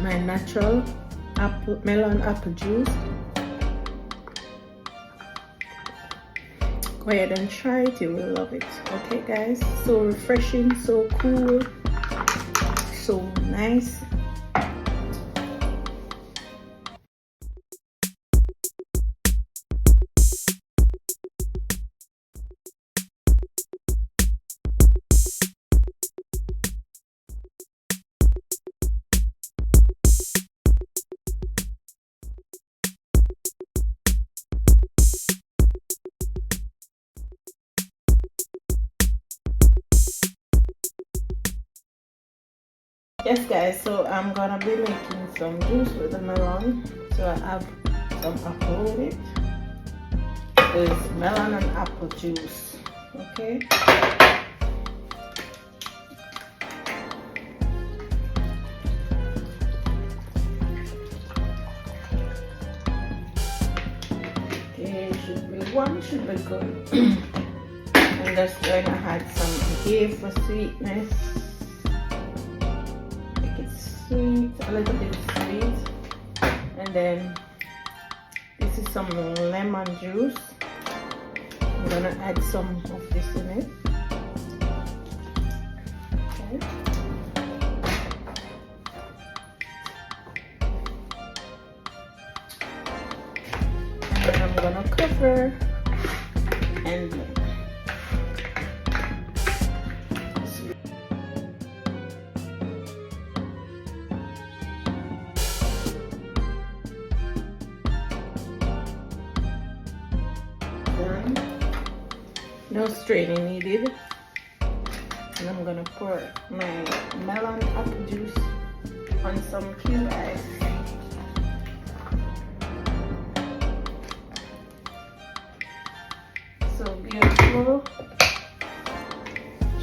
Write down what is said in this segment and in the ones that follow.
my natural melon apple juice. Go ahead and try it, you will love it. Okay guys, so refreshing, so cool, so nice. Yes guys, so I'm gonna be making some juice with the melon. So I have some apple with it. It's melon and apple juice. Okay. Okay, should be good. I'm just going to add some ghee for sweetness. Sweet, a little bit sweet, and then this is some lemon juice. I'm gonna add some of this in it. Okay. And then I'm gonna cover and blend. No straining needed. And I'm gonna pour my melon apple juice on some cube ice. So beautiful.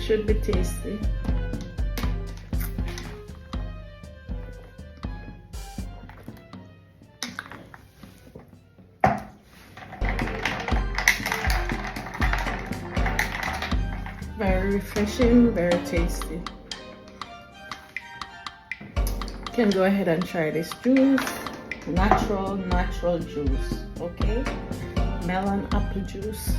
Should be tasty. Very refreshing, very tasty. You can go ahead and try this juice. Natural juice. Okay, melon apple juice.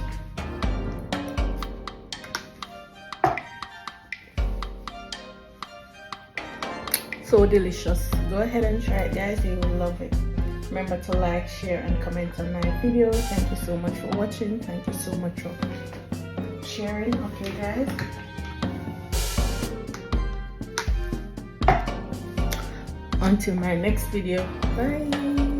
So delicious. Go ahead and try it guys, you will love it. Remember to like, share and comment on my video. Thank you so much for watching. Thank you so much for sharing. Okay guys, until my next video, bye.